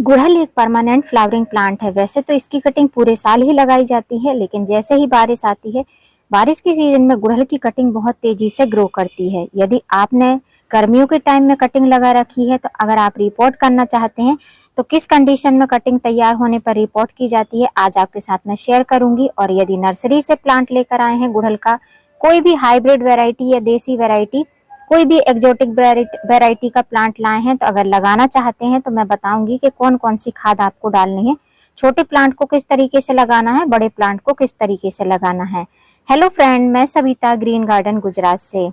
गुड़हल एक permanent flowering plant है। वैसे तो इसकी कटिंग पूरे साल ही लगाई जाती है, लेकिन जैसे ही बारिश आती है, बारिश के सीजन में गुड़हल की कटिंग बहुत तेजी से ग्रो करती है। यदि आपने गर्मियों के टाइम में कटिंग लगा रखी है, तो अगर आप रिपोर्ट करना चाहते हैं तो किस कंडीशन में कटिंग तैयार होने पर रिपोर्ट की जाती है, आज आपके साथ मैं शेयर करूंगी। और यदि नर्सरी से प्लांट लेकर आए हैं गुड़हल का, कोई भी हाइब्रिड वेराइटी या देसी वेराइटी, कोई भी एक्जोटिक वैरायटी का प्लांट लाए हैं, तो अगर लगाना चाहते हैं तो मैं बताऊंगी कि कौन कौन सी खाद आपको डालनी है, छोटे प्लांट को किस तरीके से लगाना है, बड़े प्लांट को किस तरीके से लगाना है। हेलो फ्रेंड, मैं सविता ग्रीन गार्डन गुजरात से।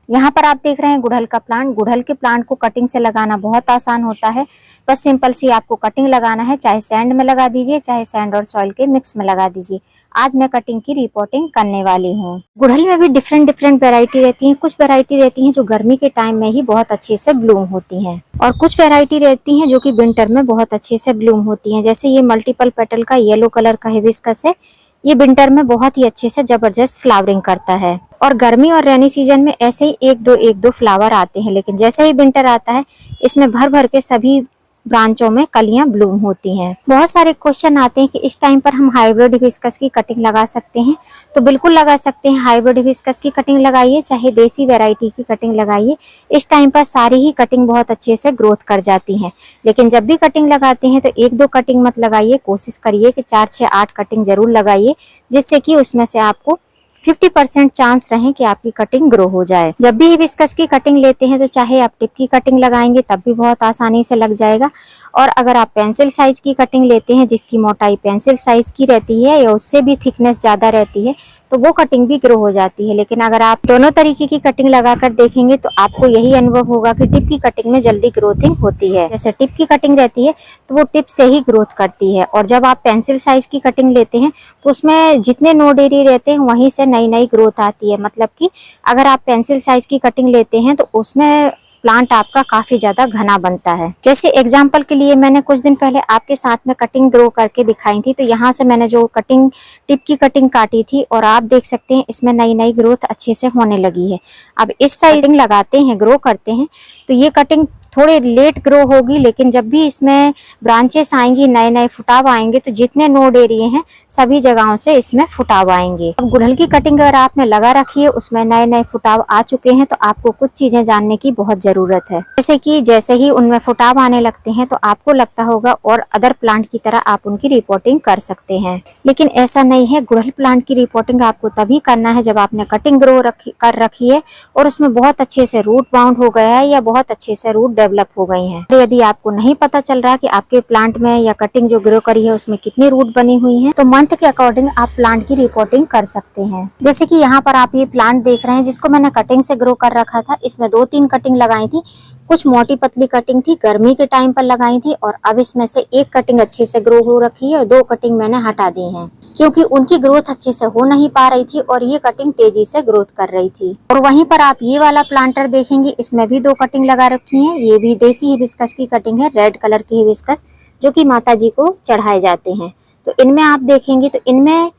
यहाँ पर आप देख रहे हैं गुड़हल का प्लांट। गुड़हल के प्लांट को कटिंग से लगाना बहुत आसान होता है। बस सिंपल सी आपको कटिंग लगाना है, चाहे सैंड में लगा दीजिए, चाहे सैंड और सॉइल के मिक्स में लगा दीजिए। आज मैं कटिंग की रिपोर्टिंग करने वाली हूँ। गुड़हल में भी डिफरेंट वैरायटी रहती है। कुछ वैरायटी रहती है जो गर्मी के टाइम में ही बहुत अच्छे से ब्लूम होती हैं, और कुछ वैरायटी रहती हैं जो कि विंटर में बहुत अच्छे से ब्लूम होती हैं। जैसे ये मल्टीपल पेटल का येलो कलर का हिबिस्कस है, ये विंटर में बहुत ही अच्छे से जबरदस्त फ्लावरिंग करता है। और गर्मी और रेनी सीजन में ऐसे ही एक दो फ्लावर आते हैं, लेकिन जैसे ही विंटर आता है, इसमें भर भर के सभी ब्रांचों में कलियां ब्लूम होती हैं। बहुत सारे क्वेश्चन आते हैं कि इस टाइम पर हम हाइब्रिड हिबिस्कस की कटिंग लगा सकते हैं। तो बिल्कुल लगा सकते हैं, हाइब्रिड हिबिस्कस की कटिंग लगाइए, चाहे देसी वैरायटी की कटिंग लगाइए। इस टाइम पर सारी ही कटिंग बहुत अच्छे से ग्रोथ कर जाती हैं। लेकिन जब भी कटिंग लगाते हैं तो एक दो कटिंग मत लगाइए, कोशिश करिए कि 4 से 8 कटिंग जरूर लगाइए, जिससे कि उसमें से आपको 50% चांस रहे कि आपकी कटिंग ग्रो हो जाए। जब भी हिबिस्कस की कटिंग लेते हैं तो चाहे आप टिप की कटिंग लगाएंगे तब भी बहुत आसानी से लग जाएगा, और अगर आप पेंसिल साइज की कटिंग लेते हैं जिसकी मोटाई पेंसिल साइज की रहती है या उससे भी थिकनेस ज्यादा रहती है, तो वो कटिंग भी ग्रो हो जाती है। लेकिन अगर आप दोनों तरीके की कटिंग लगाकर देखेंगे तो आपको यही अनुभव होगा कि टिप की कटिंग में जल्दी ग्रोथिंग होती है। जैसे टिप की कटिंग रहती है तो वो टिप से ही ग्रोथ करती है, और जब आप पेंसिल साइज की कटिंग लेते हैं तो उसमें जितने नोड एरिया रहते हैं वहीं से नई नई ग्रोथ आती है। मतलब कि अगर आप पेंसिल साइज की कटिंग लेते हैं तो उसमें प्लांट आपका काफी ज्यादा घना बनता है। जैसे एग्जांपल के लिए मैंने कुछ दिन पहले आपके साथ में कटिंग ग्रो करके दिखाई थी, तो यहाँ से मैंने जो कटिंग टिप की कटिंग काटी थी, और आप देख सकते हैं इसमें नई नई ग्रोथ अच्छे से होने लगी है। अब इस साइजिंग लगाते हैं, ग्रो करते हैं, तो ये कटिंग थोड़े लेट ग्रो होगी, लेकिन जब भी इसमें ब्रांचेस आएंगी, नए नए फुटाव आएंगे, तो जितने नोड एरिए हैं सभी जगहों से इसमें फुटाव आएंगे। अब गुड़हल की कटिंग अगर आपने लगा रखी है, उसमें नए नए फुटाव आ चुके हैं, तो आपको कुछ चीजें जानने की बहुत जरूरत है। जैसे कि जैसे ही उनमें फुटाव आने लगते हैं तो आपको लगता होगा और अदर प्लांट की तरह आप उनकी रिपोर्टिंग कर सकते हैं, लेकिन ऐसा नहीं है। गुड़हल प्लांट की रिपोर्टिंग आपको तभी करना है जब आपने कटिंग ग्रो कर रखी है और उसमें बहुत अच्छे से रूट बाउंड हो गया है या बहुत अच्छे से रूट डेवलप हो गई हैं। यदि आपको नहीं पता चल रहा कि आपके प्लांट में या कटिंग जो ग्रो करी है उसमें कितनी रूट बनी हुई है, तो मंथ के अकॉर्डिंग आप प्लांट की रिपोर्टिंग कर सकते हैं। जैसे कि यहाँ पर आप ये प्लांट देख रहे हैं जिसको मैंने कटिंग से ग्रो कर रखा था। इसमें 2-3 कटिंग लगाई थी, कुछ मोटी पतली कटिंग थी, गर्मी के टाइम पर लगाई थी, और अब इसमें से एक कटिंग अच्छे से ग्रो हो रखी है और 2 कटिंग मैंने हटा दी हैं क्योंकि उनकी ग्रोथ अच्छे से हो नहीं पा रही थी और ये कटिंग तेजी से ग्रोथ कर रही थी। और वहीं पर आप ये वाला प्लांटर देखेंगे, इसमें भी 2 कटिंग लगा रखी है। ये भी देसी हिबिस्कस की कटिंग है, रेड कलर की हिबिस्कस जो कि माता जी को चढ़ाए जाते हैं। तो इनमें आप देखेंगे तो इनमें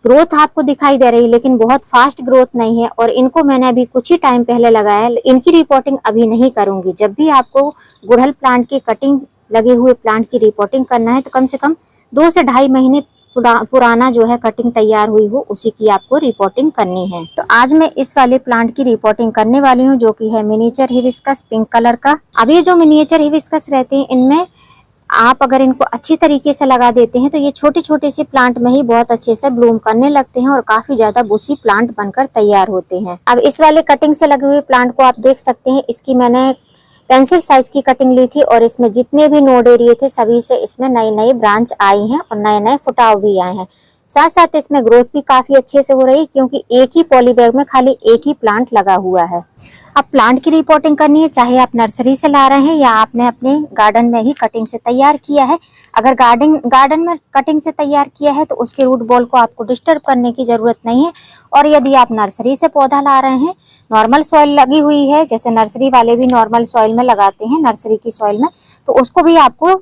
ग्रोथ आपको दिखाई दे रही है, लेकिन बहुत फास्ट ग्रोथ नहीं है, और इनको मैंने अभी कुछ ही टाइम पहले लगाया है। इनकी रिपोर्टिंग अभी नहीं करूंगी। जब भी आपको गुड़हल प्लांट की कटिंग लगे हुए प्लांट की रिपोर्टिंग करना है तो कम से कम 2 से ढाई महीने पुराना जो है कटिंग तैयार हुई हो उसी की आपको रिपोर्टिंग करनी है। तो आज मैं इस वाले प्लांट की रिपोर्टिंग करने वाली हूँ जो कि है मिनिएचर हिबिस्कस पिंक कलर का। अब ये जो मिनिएचर हिबिस्कस रहते हैं, इनमें आप अगर इनको अच्छी तरीके से लगा देते हैं तो ये छोटे छोटे से प्लांट में ही बहुत अच्छे से ब्लूम करने लगते हैं और काफी ज्यादा बुशी प्लांट बनकर तैयार होते हैं। अब इस वाले कटिंग से लगे हुए प्लांट को आप देख सकते हैं, इसकी मैंने पेंसिल साइज की कटिंग ली थी और इसमें जितने भी नोड एरिए थे सभी से इसमें नई नई ब्रांच आई हैं और नए नए फुटाव भी आए हैं। साथ साथ इसमें ग्रोथ भी काफी अच्छे से हो रही है क्योंकि एक ही पॉली बैग में खाली एक ही प्लांट लगा हुआ है। अब प्लांट की रिपोर्टिंग करनी है, चाहे आप नर्सरी से ला रहे हैं या आपने अपने गार्डन में ही कटिंग से तैयार किया है। अगर गार्डन में कटिंग से तैयार किया है तो उसके रूट बॉल को आपको डिस्टर्ब करने की जरूरत नहीं है। और यदि आप नर्सरी से पौधा ला रहे हैं, नॉर्मल सॉइल लगी हुई है, जैसे नर्सरी वाले भी नॉर्मल सॉइल में लगाते हैं, नर्सरी की सॉइल में, तो उसको भी आपको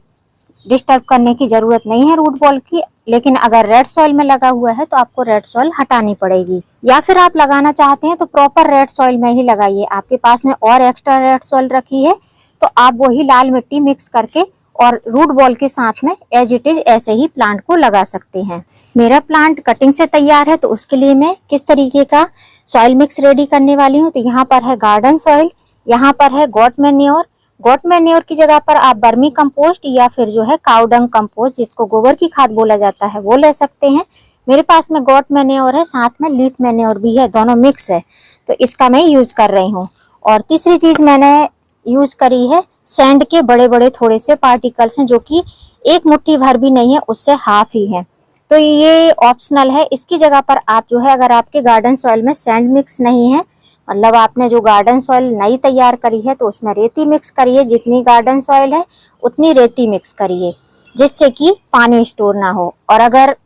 डिस्टर्ब करने की जरूरत नहीं है रूट बॉल की। लेकिन अगर रेड सॉइल में लगा हुआ है तो आपको रेड सॉइल हटानी पड़ेगी, या फिर आप लगाना चाहते हैं तो प्रॉपर रेड सॉइल में ही लगाइए। आपके पास में और एक्स्ट्रा रेड सॉइल रखी है तो आप वही लाल मिट्टी मिक्स करके और रूट बॉल के साथ में एज इट इज ऐसे ही प्लांट को लगा सकते हैं। मेरा प्लांट कटिंग से तैयार है, तो उसके लिए मैं किस तरीके का सॉइल मिक्स रेडी करने वाली हूँ। तो यहाँ पर है गार्डन सॉइल, यहाँ पर है गॉट मैन्योर। गॉट मैन्योर की जगह पर आप बर्मी कंपोस्ट या फिर जो है काउ डंग कंपोस्ट, जिसको गोबर की खाद बोला जाता है, वो ले सकते हैं। मेरे पास में गॉट मैन्योर है, साथ में लीफ मैन्योर भी है, दोनों मिक्स है, तो इसका मैं यूज कर रही हूँ। और तीसरी चीज मैंने यूज करी है सैंड के बड़े बड़े थोड़े से पार्टिकल्स हैं, जो कि एक मुट्ठी भर भी नहीं है, उससे हाफ ही है। तो ये ऑप्शनल है। इसकी जगह पर आप जो है, अगर आपके गार्डन सॉइल में सैंड मिक्स नहीं है, मतलब आपने जो गार्डन सॉइल नई तैयार करी है, तो उसमें रेती मिक्स करिए। जितनी गार्डन सॉइल है उतनी रेती मिक्स करिए, जिससे कि पानी स्टोर ना हो। और अगर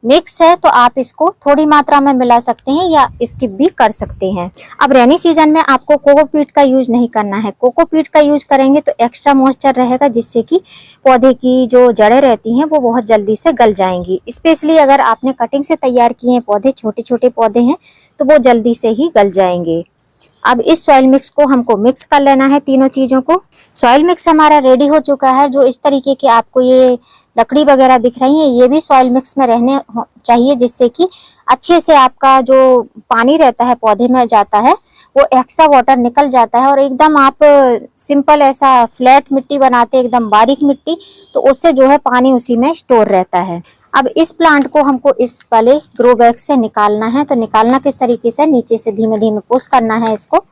मिक्स है तो आप इसको थोड़ी मात्रा में मिला सकते हैं या स्किप भी कर सकते हैं। अब रेनी सीजन में आपको कोकोपीट का यूज नहीं करना है। कोकोपीट का यूज करेंगे तो एक्स्ट्रा मॉइस्चर रहेगा, जिससे कि पौधे की जो जड़ें रहती हैं वो बहुत जल्दी से गल जाएंगी। स्पेशली अगर आपने कटिंग से तैयार किए हैं पौधे, छोटे छोटे पौधे हैं, तो वो जल्दी से ही गल जाएंगे। अब इस सॉइल मिक्स को हमको मिक्स कर लेना है, तीनों चीजों को। सॉइल मिक्स हमारा रेडी हो चुका है। जो इस तरीके के आपको ये लकड़ी वगैरह दिख रही है, ये भी सॉइल मिक्स में रहने चाहिए, जिससे कि अच्छे से आपका जो पानी रहता है पौधे में जाता है, वो एक्स्ट्रा वाटर निकल जाता है। और एकदम आप सिंपल ऐसा फ्लैट मिट्टी बनाते, एकदम बारीक मिट्टी, तो उससे जो है पानी उसी में स्टोर रहता है। अब इस प्लांट को हमको इस वाले ग्रो बैग से निकालना है। तो निकालना किस तरीके से, नीचे से धीमे धीमे पुश करना है इसको,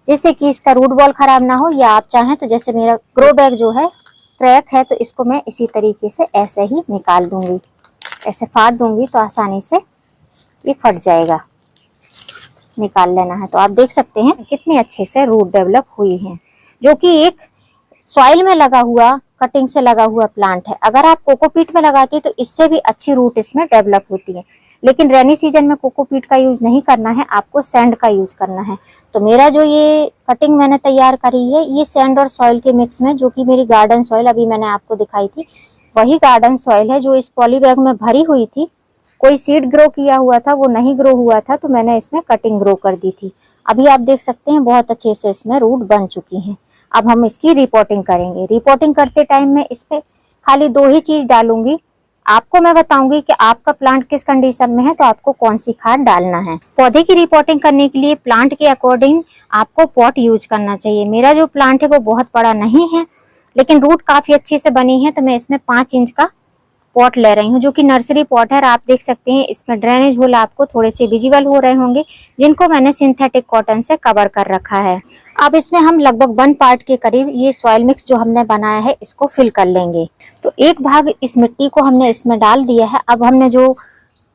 जिससे कि इसका रूट बॉल खराब ना हो। या आप चाहें तो, जैसे मेरा ग्रो बैग जो है क्रैक है, तो इसको मैं इसी तरीके से ऐसे ही निकाल दूंगी, ऐसे फाड़ दूंगी तो आसानी से ये फट जाएगा। निकाल लेना है। तो आप देख सकते हैं कितने अच्छे से रूट डेवलप हुई हैं, जो कि एक सॉइल में लगा हुआ, कटिंग से लगा हुआ प्लांट है। अगर आप कोकोपीट में लगाते हैं तो इससे भी अच्छी रूट इसमें डेवलप होती है। लेकिन रेनी सीजन में कोकोपीट का यूज नहीं करना है, आपको सैंड का यूज करना है। तो मेरा जो ये कटिंग मैंने तैयार करी है, ये सैंड और सॉइल के मिक्स में, जो कि मेरी गार्डन सॉइल अभी मैंने आपको दिखाई थी, वही गार्डन सॉइल है जो इस पॉली बैग में भरी हुई थी। कोई सीड ग्रो किया हुआ था, वो नहीं ग्रो हुआ था, तो मैंने इसमें कटिंग ग्रो कर दी थी। अभी आप देख सकते हैं बहुत अच्छे से इसमें रूट बन चुकी हैं। अब हम इसकी रिपोर्टिंग करेंगे। रिपोर्टिंग करते टाइम में इसमें खाली 2 ही चीज डालूंगी। आपको मैं बताऊंगी कि आपका प्लांट किस कंडीशन में है, तो आपको कौन सी खाद डालना है। पौधे की रिपोर्टिंग करने के लिए प्लांट के अकॉर्डिंग आपको पॉट यूज करना चाहिए। मेरा जो प्लांट है वो बहुत बड़ा नहीं है, लेकिन रूट काफी अच्छे से बनी है, तो मैं इसमें 5 इंच का पॉट ले रही हूँ, जो कि नर्सरी पॉट है। आप देख सकते हैं इसमें ड्रेनेज होल आपको थोड़े से विजिबल हो रहे होंगे, जिनको मैंने सिंथेटिक कॉटन से कवर कर रखा है। अब इसमें हम लगभग 1 पार्ट के करीब ये सॉइल मिक्स जो हमने बनाया है, इसको फिल कर लेंगे। तो एक भाग इस मिट्टी को हमने इसमें डाल दिया है। अब हमने जो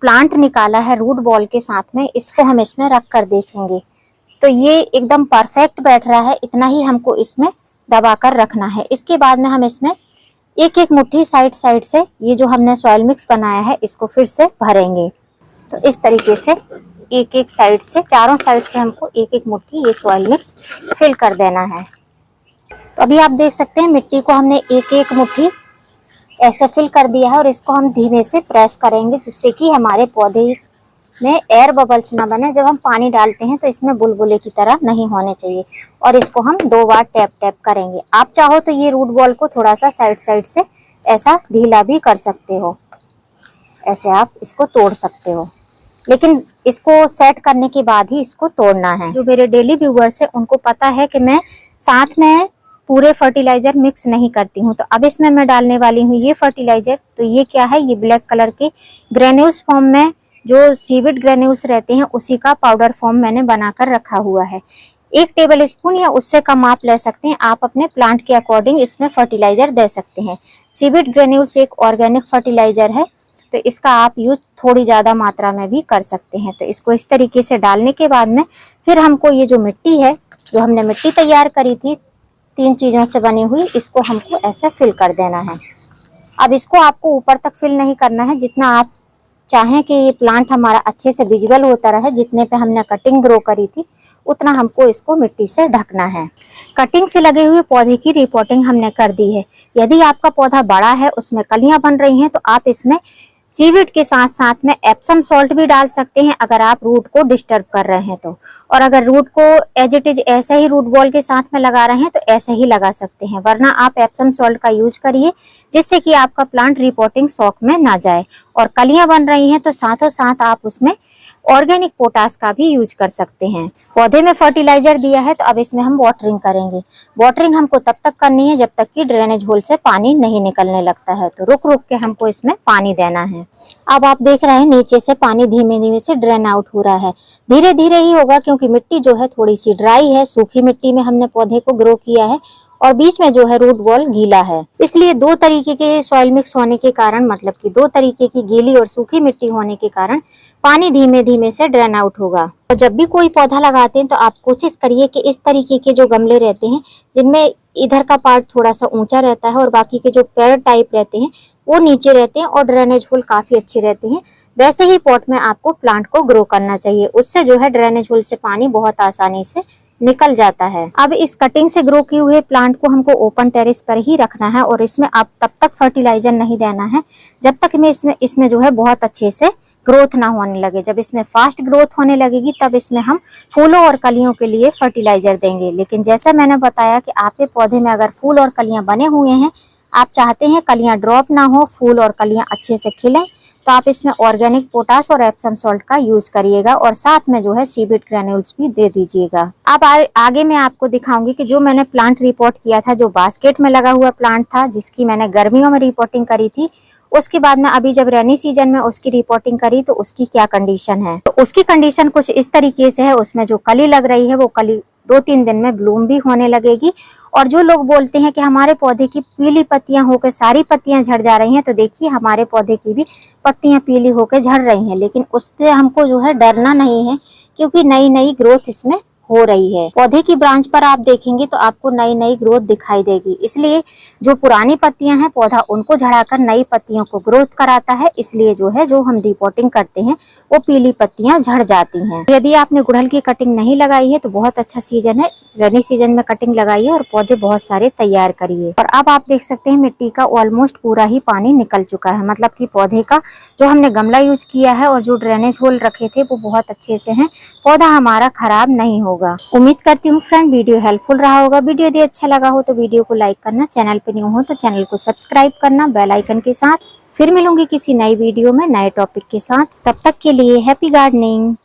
प्लांट निकाला है रूट बॉल के साथ में, इसको हम इसमें रख कर देखेंगे। तो ये एकदम परफेक्ट बैठ रहा है, इतना ही हमको इसमें दबा कर रखना है। इसके बाद में हम इसमें एक एक मुट्ठी साइड से ये जो हमने सॉइल मिक्स बनाया है, इसको फिर से भरेंगे। तो इस तरीके से एक एक साइड से, चारों साइड से हमको एक एक मुट्ठी ये सॉइल मिक्स फिल कर देना है। तो अभी आप देख सकते हैं मिट्टी को हमने एक एक मुट्ठी ऐसे फिल कर दिया है, और इसको हम धीमे से प्रेस करेंगे, जिससे कि हमारे पौधे में एयर बबल्स ना बने। जब हम पानी डालते हैं तो इसमें बुलबुले की तरह नहीं होने चाहिए। और इसको हम 2 बार टैप टैप करेंगे। आप चाहो तो ये रूट बॉल को थोड़ा सा साइड से ऐसा ढीला भी कर सकते हो, ऐसे आप इसको तोड़ सकते हो, लेकिन इसको सेट करने के बाद ही इसको तोड़ना है। जो मेरे डेली व्यूअर्स है उनको पता है कि मैं साथ में पूरे फर्टिलाइजर मिक्स नहीं करती हूँ। तो अब इसमें मैं डालने वाली हूँ ये फर्टिलाइजर। तो ये क्या है, ये ब्लैक कलर के ग्रेन्यूल्स फॉर्म में, जो सीविड ग्रेन्यूल्स रहते हैं, उसी का पाउडर फॉर्म मैंने बनाकर रखा हुआ है। 1 टेबल स्पून या उससे कम आप ले सकते हैं। आप अपने प्लांट के अकॉर्डिंग इसमें फर्टिलाइजर दे सकते हैं। सीविड ग्रेन्यूल्स एक ऑर्गेनिक फर्टिलाइजर है, तो इसका आप यूज थोड़ी ज्यादा मात्रा में भी कर सकते हैं। तो इसको इस तरीके से डालने के बाद में फिर हमको ये जो मिट्टी है, जो हमने मिट्टी तैयार करी थी 3 चीजों से बनी हुई, इसको हमको ऐसे फिल कर देना है। अब इसको आपको ऊपर तक फिल नहीं करना है, जितना आप चाहें कि ये प्लांट हमारा अच्छे से विजिबल होता रहे, जितने पे हमने कटिंग ग्रो करी थी उतना हमको इसको मिट्टी से ढकना है। कटिंग से लगे हुए पौधे की रिपोर्टिंग हमने कर दी है। यदि आपका पौधा बड़ा है, उसमें कलियां बन रही हैं, तो आप इसमें सीवीड के साथ साथ में एप्सम सॉल्ट भी डाल सकते हैं अगर आप रूट को डिस्टर्ब कर रहे हैं तो, और अगर रूट को एज इट इज ऐसे ही रूट बॉल के साथ में लगा रहे हैं तो ऐसे ही लगा सकते हैं, वरना आप एप्सम सॉल्ट का यूज करिए जिससे कि आपका प्लांट रिपोर्टिंग शॉक में ना जाए। और कलियां बन रही हैं तो साथों साथ आप उसमें ऑर्गेनिक पोटास का भी यूज कर सकते हैं। पौधे में फर्टिलाइजर दिया है तो अब इसमें हम वाटरिंग करेंगे। वाटरिंग हमको तब तक करनी है जब तक कि ड्रेनेज होल से पानी नहीं निकलने लगता है, तो रुक रुक के हमको इसमें पानी देना है। अब आप देख रहे हैं नीचे से पानी धीमे धीमे से ड्रेन आउट हो रहा है। धीरे धीरे ही होगा क्योंकि मिट्टी जो है थोड़ी सी ड्राई है, सूखी मिट्टी में हमने पौधे को ग्रो किया है और बीच में जो है रूट बॉल गीला है, इसलिए दो तरीके के सॉइल मिक्स होने के कारण, मतलब कि दो तरीके की गीली और सूखी मिट्टी होने के कारण पानी धीमे धीमे से ड्रेन आउट होगा। तो जब भी कोई पौधा लगाते हैं तो आप कोशिश करिए कि इस तरीके के जो गमले रहते हैं जिनमें इधर का पार्ट थोड़ा सा ऊंचा रहता है और बाकी के जो पेड़ टाइप रहते हैं वो नीचे रहते हैं और ड्रेनेज होल काफी अच्छे रहते हैं, वैसे ही पॉट में आपको प्लांट को ग्रो करना चाहिए। उससे जो है ड्रेनेज होल से पानी बहुत आसानी से निकल जाता है। अब इस कटिंग से ग्रो किए हुए प्लांट को हमको ओपन टेरेस पर ही रखना है और इसमें आप तब तक फर्टिलाइजर नहीं देना है जब तक में इसमें जो है बहुत अच्छे से ग्रोथ ना होने लगे। जब इसमें फास्ट ग्रोथ होने लगेगी तब इसमें हम फूलों और कलियों के लिए फर्टिलाइजर देंगे। लेकिन जैसा मैंने बताया कि आपके पौधे में अगर फूल और कलियां बने हुए हैं, आप चाहते हैं कलियां ड्रॉप ना हो, फूल और कलियां अच्छे से खिलें, तो आप इसमें ऑर्गेनिक पोटास और एप्सम सॉल्ट का यूज करिएगा और साथ में जो है सीवीड ग्रैन्यूल्स भी दे दीजिएगा। अब आगे मैं आपको दिखाऊंगी कि जो मैंने प्लांट रिपोर्ट किया था, जो बास्केट में लगा हुआ प्लांट था जिसकी मैंने गर्मियों में रिपोर्टिंग करी थी, उसके बाद में अभी जब रेनी सीजन में उसकी रिपोर्टिंग करी तो उसकी क्या कंडीशन है। तो उसकी कंडीशन कुछ इस तरीके से है, उसमें जो कली लग रही है वो कली 2-3 दिन में ब्लूम भी होने लगेगी। और जो लोग बोलते हैं कि हमारे पौधे की पीली पत्तियां होकर सारी पत्तियां झड़ जा रही हैं, तो देखिए हमारे पौधे की भी पत्तियां पीली होकर झड़ रही हैं, लेकिन उस पे हमको जो है डरना नहीं है क्योंकि नई नई ग्रोथ इसमें हो रही है। पौधे की ब्रांच पर आप देखेंगे तो आपको नई नई ग्रोथ दिखाई देगी, इसलिए जो पुरानी पत्तियां हैं पौधा उनको झड़ाकर नई पत्तियों को ग्रोथ कराता है, इसलिए जो है जो हम रिपोर्टिंग करते हैं वो पीली पत्तियां झड़ जाती हैं। यदि आपने गुड़हल की कटिंग नहीं लगाई है तो बहुत अच्छा सीजन है, रेनी सीजन में कटिंग लगाइए और पौधे बहुत सारे तैयार करिए। और अब आप देख सकते हैं मिट्टी का ऑलमोस्ट पूरा ही पानी निकल चुका है, मतलब कि पौधे का जो हमने गमला यूज किया है और जो ड्रेनेज होल रखे थे वो बहुत अच्छे से हैं, पौधा हमारा खराब नहीं होगा। उम्मीद करती हूँ फ्रेंड वीडियो हेल्पफुल रहा होगा। वीडियो यदि अच्छा लगा हो तो वीडियो को लाइक करना, चैनल पे न्यू हो तो चैनल को सब्सक्राइब करना बेल आइकन के साथ। फिर मिलूंगी किसी नई वीडियो में नए टॉपिक के साथ, तब तक के लिए हैप्पी गार्डनिंग।